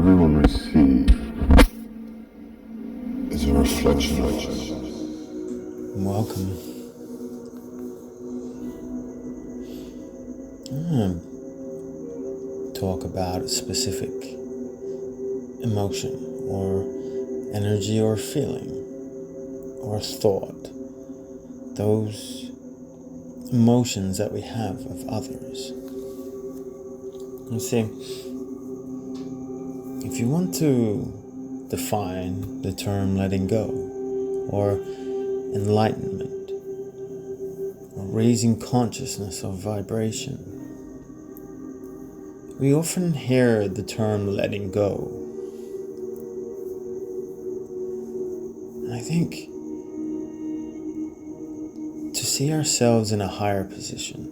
whatever we receive is a reflection of us. Welcome. I'm going to talk about a specific emotion or energy or feeling or thought. Those emotions that we have of others. You see, if you want to define the term letting go or enlightenment or raising consciousness or vibration, we often hear the term letting go. And I think to see ourselves in a higher position,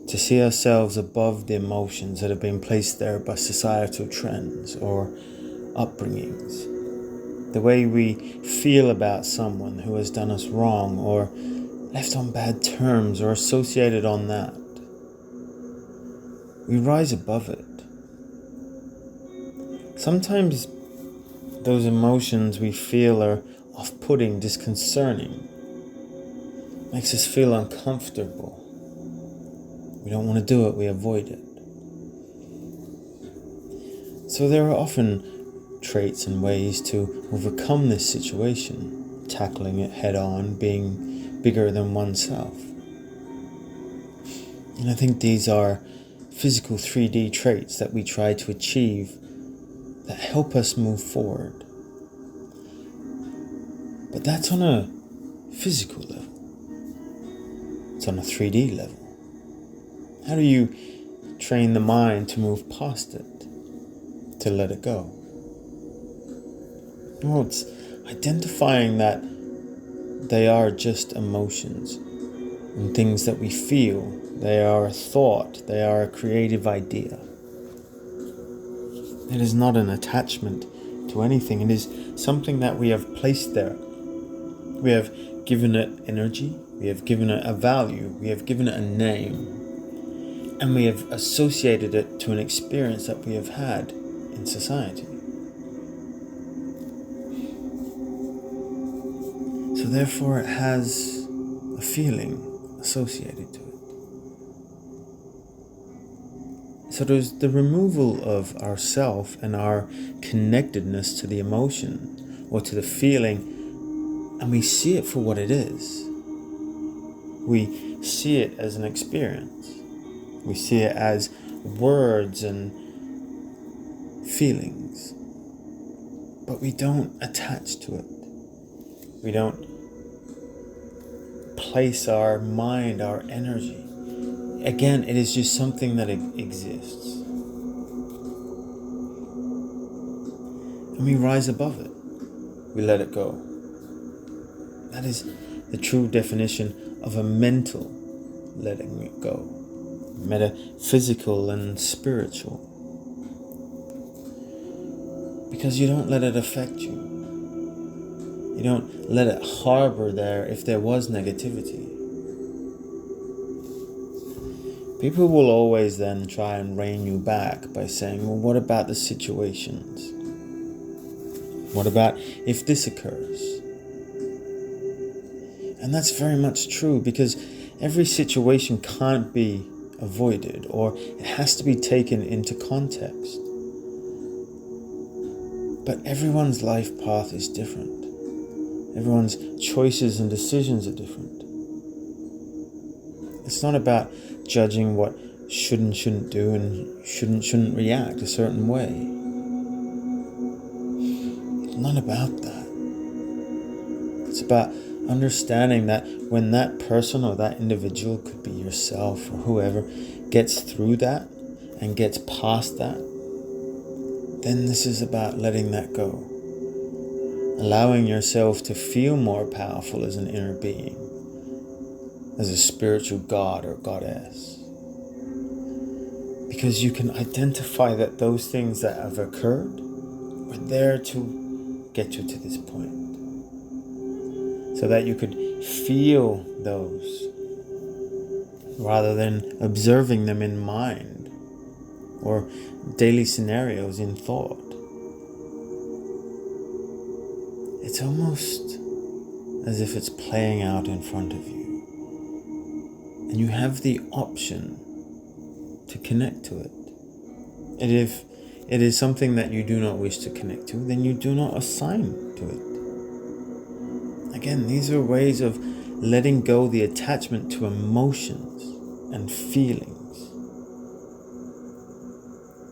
to see ourselves above the emotions that have been placed there by societal trends or upbringings, the way we feel about someone who has done us wrong or left on bad terms or associated on that, we rise above it. Sometimes those emotions we feel are off-putting, disconcerting, makes us feel uncomfortable. We don't want to do it, we avoid it. So there are often traits and ways to overcome this situation, tackling it head on, being bigger than oneself. And I think these are physical 3D traits that we try to achieve that help us move forward. But that's on a physical level. It's on a 3D level. How do you train the mind to move past it, to let it go? Well, it's identifying that they are just emotions and things that we feel. They are a thought. They are a creative idea. It is not an attachment to anything. It is something that we have placed there. We have given it energy. We have given it a value. We have given it a name. And we have associated it to an experience that we have had in society. So therefore it has a feeling associated to it. So there's the removal of ourself and our connectedness to the emotion or to the feeling, and we see it for what it is. We see it as an experience. We see it as words and feelings, but we don't attach to it. We don't place our mind, our energy. Again, it is just something that exists. And we rise above it. We let it go. That is the true definition of a mental letting it go. Metaphysical and spiritual. Because you don't let it affect you. You don't let it harbor there if there was negativity. People will always then try and rein you back by saying, well, what about the situations? What about if this occurs? And that's very much true, because every situation can't be avoided, or it has to be taken into context. But everyone's life path is different. Everyone's choices and decisions are different. It's not about judging what should and shouldn't do and shouldn't react a certain way. It's not about that. It's about understanding that when that person or that individual, could be yourself or whoever, gets through that and gets past that, then this is about letting that go. Allowing yourself to feel more powerful as an inner being, as a spiritual god or goddess. Because you can identify that those things that have occurred were there to get you to this point. So that you could feel those rather than observing them in mind or daily scenarios in thought. it's almost as if it's playing out in front of you. And you have the option to connect to it. And if it is something that you do not wish to connect to, then you do not assign to it. Again, these are ways of letting go the attachment to emotions and feelings.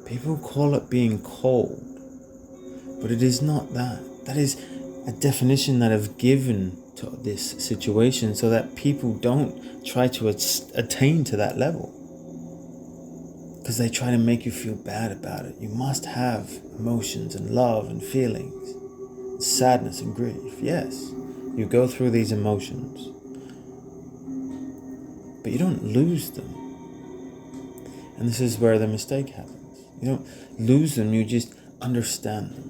People call it being cold, but it is not that. That is a definition that I've given to this situation so that people don't try to attain to that level. Because they try to make you feel bad about it. You must have emotions and love and feelings, sadness and grief. Yes, you go through these emotions, but you don't lose them. And this is where the mistake happens. You don't lose them, you just understand them.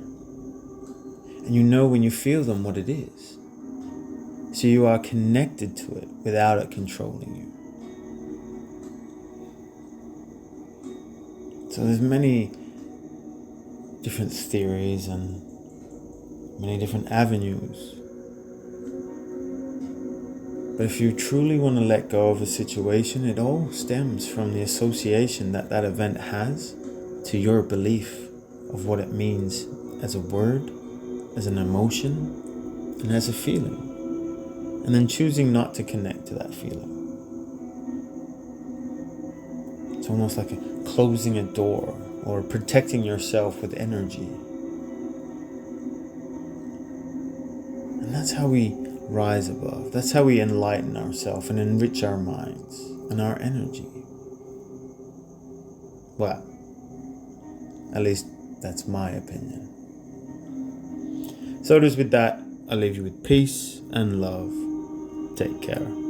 And you know when you feel them what it is. So you are connected to it without it controlling you. So there's many different theories and many different avenues. But if you truly want to let go of a situation, it all stems from the association that that event has to your belief of what it means as a word, as an emotion, and as a feeling. And then choosing not to connect to that feeling. It's almost like closing a door or protecting yourself with energy. And that's how we rise above. That's how we enlighten ourselves and enrich our minds and our energy. Well, at least that's my opinion. So it is with that, I leave you with peace and love. Take care.